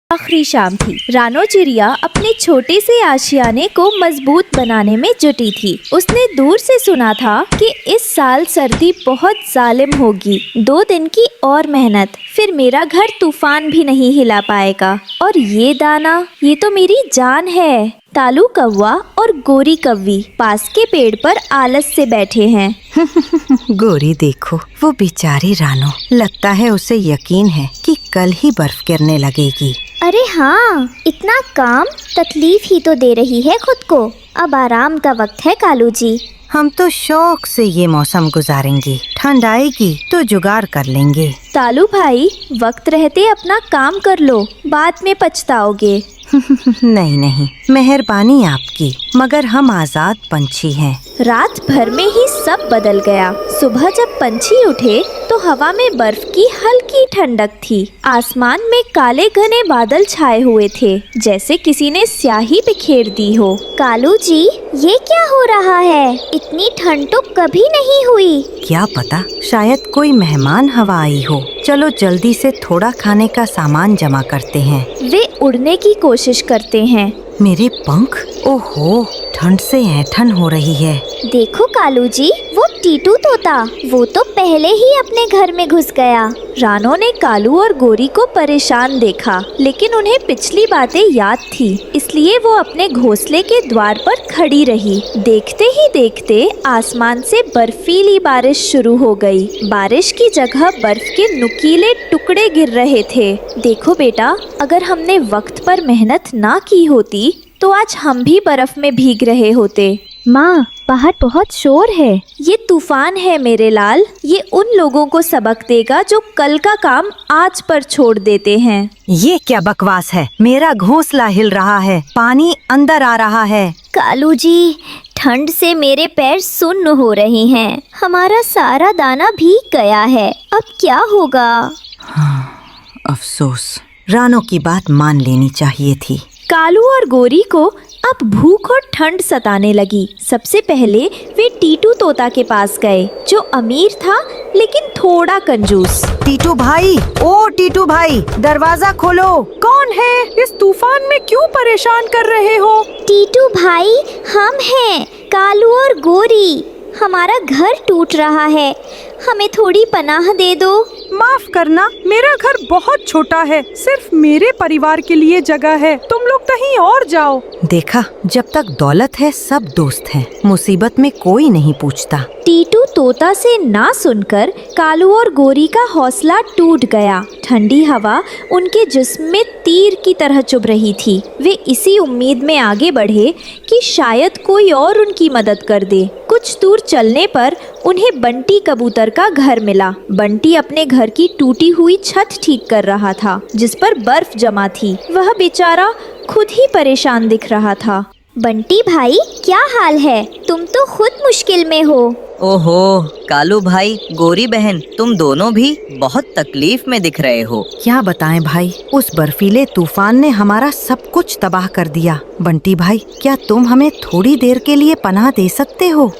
आखिरी शाम थी। रानो चिड़िया अपने छोटे से आशियाने को मजबूत बनाने में जुटी थी। उसने दूर से सुना था कि इस साल सर्दी बहुत जालिम होगी। 2 दिन की और मेहनत, फिर मेरा घर तूफान भी नहीं हिला पाएगा। और ये दाना, ये तो मेरी जान है। तालू कौवा और गोरी कौवी पास के पेड़ पर आलस से बैठे हैं। गोरी देखो, वो बेचारी रानो, लगता है उसे यकीन है कि कल ही बर्फ गिरने लगेगी। अरे हाँ, इतना काम तकलीफ ही तो दे रही है खुद को। अब आराम का वक्त है कालू जी। हम तो शौक से ये मौसम गुजारेंगे, ठंड आएगी तो जुगाड़ कर लेंगे। तालू भाई, वक्त रहते अपना काम कर लो, बाद में पछताओगे। नहीं नहीं, मेहरबानी आपकी, मगर हम आजाद पंछी हैं। रात भर में ही सब बदल गया। सुबह जब पंछी उठे तो हवा में बर्फ की हल्की ठंडक थी। आसमान में काले घने बादल छाए हुए थे, जैसे किसी ने स्याही बिखेर दी हो। कालू जी, ये क्या हो रहा है? इतनी ठंड तो कभी नहीं हुई। क्या पता, शायद कोई मेहमान हवा आई हो। चलो जल्दी से थोड़ा खाने का सामान जमा करते हैं। वे उड़ने की कोशिश करते हैं। मेरे पंख, ओहो, ठंड से ऐंठन हो रही है। देखो कालू जी, वो टीटू तोता, वो तो पहले ही अपने घर में घुस गया। रानो ने कालू और गोरी को परेशान देखा, लेकिन उन्हें पिछली बातें याद थी, इसलिए वो अपने घोंसले के द्वार पर खड़ी रही। देखते ही देखते आसमान से बर्फीली बारिश शुरू हो गई। बारिश की जगह बर्फ के नुकीले टुकड़े गिर रहे थे। देखो बेटा, अगर हमने वक्त पर मेहनत ना की होती तो आज हम भी बर्फ में भीग रहे होते। माँ, बाहर बहुत शोर है। ये तूफान है मेरे लाल। ये उन लोगों को सबक देगा जो कल का काम आज पर छोड़ देते हैं। ये क्या बकवास है? मेरा घोंसला हिल रहा है, पानी अंदर आ रहा है। कालू जी, ठंड से मेरे पैर सुन्न हो रहे हैं। हमारा सारा दाना भीग गया है। अब क्या होगा? अफसोस, रानो की बात मान लेनी चाहिए थी। कालू और गोरी को अब भूख और ठंड सताने लगी। सबसे पहले वे टीटू तोता के पास गए, जो अमीर था लेकिन थोड़ा कंजूस। टीटू भाई, ओ टीटू भाई, दरवाजा खोलो। कौन है? इस तूफान में क्यों परेशान कर रहे हो? टीटू भाई, हम हैं कालू और गोरी। हमारा घर टूट रहा है, हमें थोड़ी पनाह दे दो। माफ करना, मेरा घर बहुत छोटा है, सिर्फ मेरे परिवार के लिए जगह है। तुम लोग कहीं और जाओ। देखा, जब तक दौलत है सब दोस्त हैं, मुसीबत में कोई नहीं पूछता। टीटू तोता से ना सुनकर कालू और गोरी का हौसला टूट गया। ठंडी हवा उनके जिस्म में तीर की तरह चुभ रही थी। वे इसी उम्मीद में आगे बढ़े कि शायद कोई और उनकी मदद कर दे। कुछ दूर चलने पर उन्हें बंटी कबूतर का घर मिला। बंटी अपने घर की टूटी हुई छत ठीक कर रहा था, जिस पर बर्फ जमा थी। वह बेचारा खुद ही परेशान दिख रहा था। बंटी भाई, क्या हाल है? तुम तो खुद मुश्किल में हो। ओहो, कालू भाई, गोरी बहन, तुम दोनों भी बहुत तकलीफ में दिख रहे हो। क्या बताएं भाई, उस बर्फीले तूफान ने हमारा सब कुछ तबाह कर दिया। बंटी भाई, क्या तुम हमें थोड़ी देर के लिए पनाह दे सकते हो?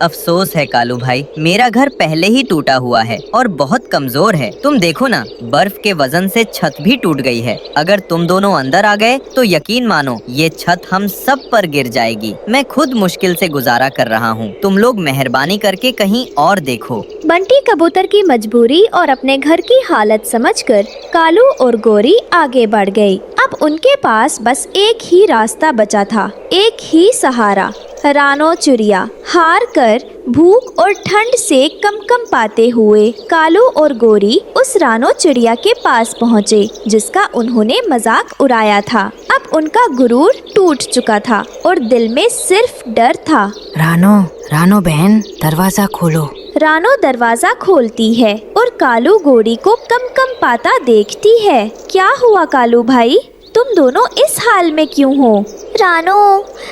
अफसोस है कालू भाई, मेरा घर पहले ही टूटा हुआ है और बहुत कमजोर है। तुम देखो ना, बर्फ के वजन से छत भी टूट गई है। अगर तुम दोनों अंदर आ गए तो यकीन मानो ये छत हम सब पर गिर जाएगी। मैं खुद मुश्किल से गुजारा कर रहा हूँ। तुम लोग मेहरबानी करके कहीं और देखो। बंटी कबूतर की मजबूरी और अपने घर की हालत समझकर कालू और गोरी आगे बढ़ गए। अब उनके पास बस एक ही रास्ता बचा था, एक ही सहारा, रानो चिड़िया। हार कर भूख और ठंड से कम पाते हुए कालू और गोरी उस रानो चिड़िया के पास पहुँचे, जिसका उन्होंने मजाक उड़ाया था। अब उनका गुरूर टूट चुका था और दिल में सिर्फ डर था। रानो बहन, दरवाजा खोलो। रानो दरवाजा खोलती है और कालू गोरी को कम पाता देखती है। क्या हुआ कालू भाई, तुम दोनों इस हाल में क्यों हो? रानो,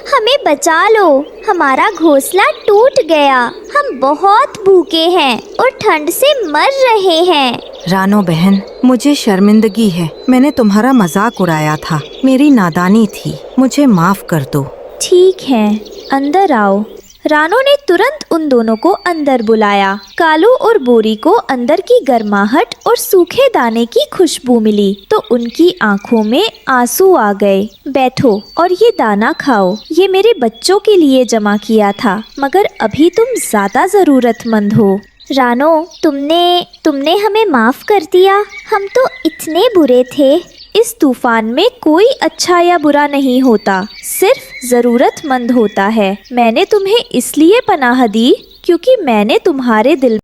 हमें बचा लो, हमारा घोंसला टूट गया। हम बहुत भूखे हैं और ठंड से मर रहे हैं। रानो बहन, मुझे शर्मिंदगी है, मैंने तुम्हारा मजाक उड़ाया था। मेरी नादानी थी, मुझे माफ कर दो। ठीक है, अंदर आओ। रानो ने तुरंत उन दोनों को अंदर बुलाया। कालू और बोरी को अंदर की गर्माहट और सूखे दाने की खुशबू मिली तो उनकी आंखों में आंसू आ गए। बैठो और ये दाना खाओ, ये मेरे बच्चों के लिए जमा किया था, मगर अभी तुम ज्यादा जरूरतमंद हो। रानो, तुमने हमें माफ कर दिया। हम तो इतने बुरे थे। इस तूफान में कोई अच्छा या बुरा नहीं होता, सिर्फ जरूरतमंद होता है। मैंने तुम्हें इसलिए पनाह दी क्योंकि मैंने तुम्हारे दिल